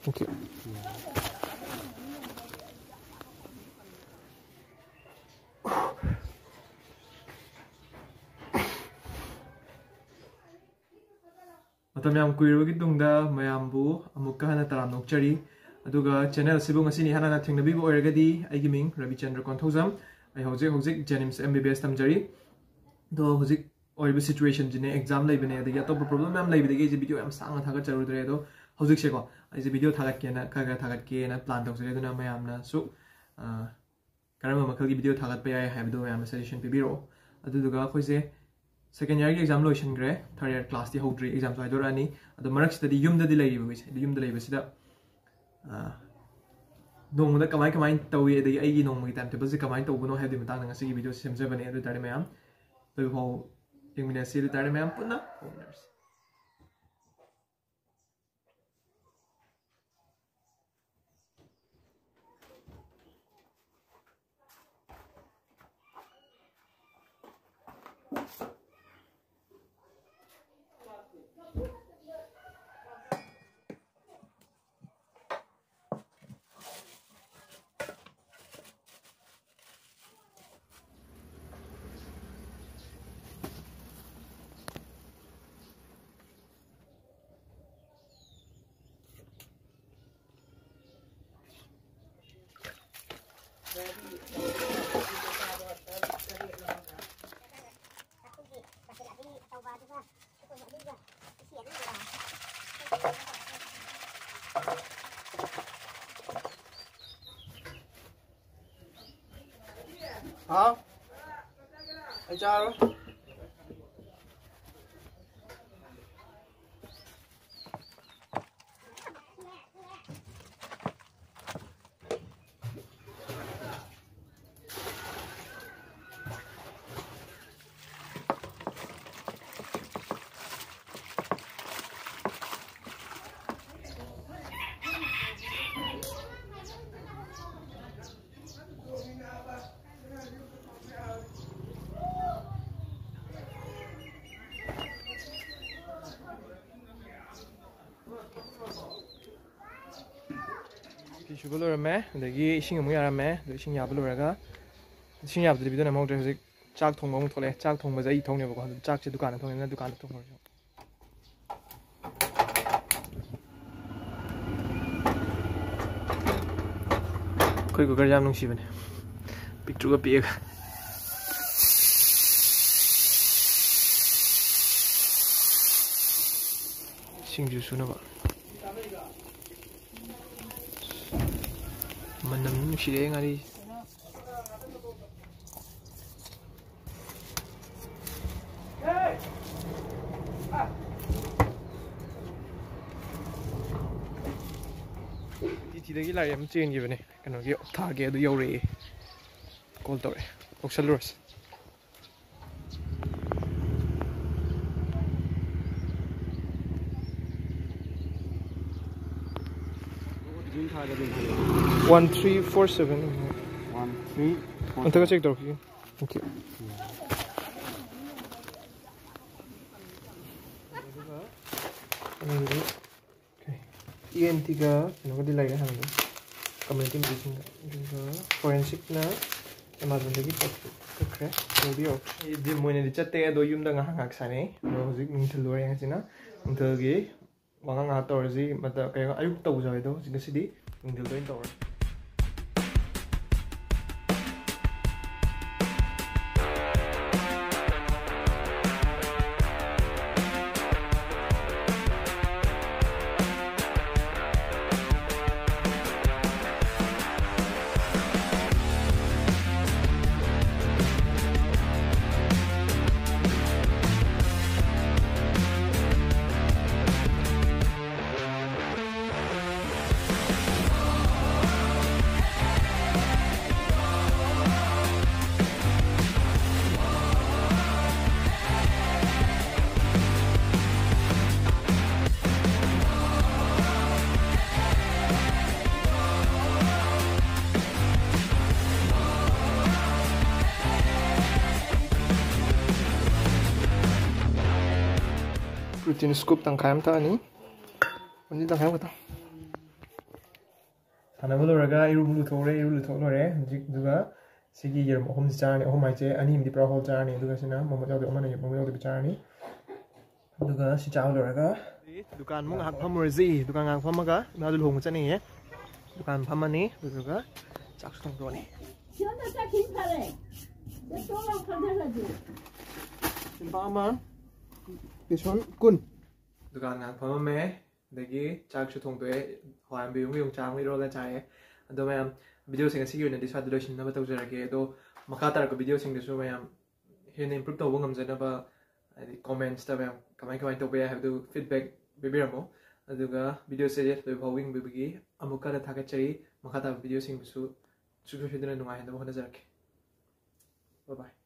Thank you. Matam yam kuirabagi tungda mayambu amukka hana taram nokchari aduga channel sibu ngasini hana na thengnabi bo oiragadi aigi ming rabichandra Konthoujam ai hojik JNIMS mbbs tamjari do hojik oiba situation jine exam laibane adagi atop problem yam laibidagi je video yam sanga thaga charudre do hojik se ko ai je video thagat ke na kaga thagat ke na plan tawjare duna mayamna su karama makal gi video thagat pa yai habdo mayam suggestion pibiro aduga khoise second year exam lotion gre third year class di hodri exam so idorani adu marak study yum da di lagi bi yum da lagi sida dong da kamai tawi da ai gi nong mi time table se kamai tawbuno have di matang nga sigi video semje bane adu tare mayam do ho ingmina se tare mayam punna owners हाँ चारो Shubulurame, the Yi Shingamurame, the Shinyabluraga, the Shinyab, the Bidon among the Chak Tong Tole, Chak Tong was a Tony of the Chak to Dukan and Dukan to Konthoujam Shivan. Picture of pig. Sing you soon about. Manam shireng ari tidagi la yam chen gi bane kano gi tha ge du yore call tore oxalros One 1347. 1347. I'll check door. Okay. Okay. ENT ka ano di lagi hang community medicine forensic na Amazon lagi okay. So dio. Di mo ni chatte do yum da nga hangak sane. Do zik ninthil lore yang sina. Until gi mga nga torzi mata kaya ayuk taw jaw do sigasi until do in tower. Protein scoop tang kayam ta ni. Ini tang kayam kata. ꯁꯥꯟꯅꯕ ꯂꯣꯏꯔꯒ ꯏꯔꯨ ꯂꯨꯊꯣꯛꯎꯔꯦ ꯏꯔꯨ ꯂꯨꯊꯣꯛꯂꯣꯏꯔꯦ ꯍꯧꯖꯤꯛ ꯑꯗꯨꯒ ꯁꯤꯒꯤ ꯌꯦꯔꯨꯝ ꯑꯍꯨꯝ ꯆꯥꯔꯅꯤ ꯑꯍꯨꯝ ꯍꯥꯏꯁꯦ ꯑꯅꯤ ꯑꯃꯗꯤ ꯄꯨꯔꯥ ꯍꯣꯜ ꯆꯥꯔꯅꯤ ꯑꯗꯨꯒ ꯁꯤꯅ ꯃꯃꯨꯠ ꯌꯥꯎꯗꯕ ꯑꯃꯅ ꯃꯃꯨꯠ ꯌꯥꯎꯗꯕ ꯆꯥꯔꯅꯤ ꯑꯗꯨꯒ ꯁꯤ ꯆꯥꯕ ꯂꯣꯏꯔꯒ ꯗꯨꯀꯥꯟ ꯑꯃꯨꯛ ꯉꯥꯏꯍꯥꯛ ꯐꯝꯃꯨꯔꯁꯤ ꯗꯨꯀꯥꯟ ꯉꯥꯏꯍꯥꯛ ꯐꯝꯃꯒ ꯏꯃꯥꯗꯨ ꯂꯨꯍꯣꯡꯕ ꯆꯠꯅꯤꯡꯉꯦ ꯗꯨꯀꯥꯟ ꯐꯝꯃꯅꯤ ꯑꯗꯨꯗꯨꯒ ꯆꯥꯛꯁꯨ ꯊꯣꯡꯗꯣꯛꯑꯅꯤ ꯂꯨꯄꯥ ꯑꯃ ꯄꯦꯁꯣꯟ ꯀꯨꯟ dukaan nga phamame dagi chak chu thong toy hwam bi yung chang mi ro la chae ado mayam video sing asigi ne disad lo shin na ba taw jarake do makha tar ko video sing de so mayam hen improve to bungam jana ba comments ta mayam kamai kamai to ba have to feedback be biramo aduga video se lo bawing be bigi amuka da thaga chari makha ta video sing su chu chu de na nungai hen da ba hona jarake bye bye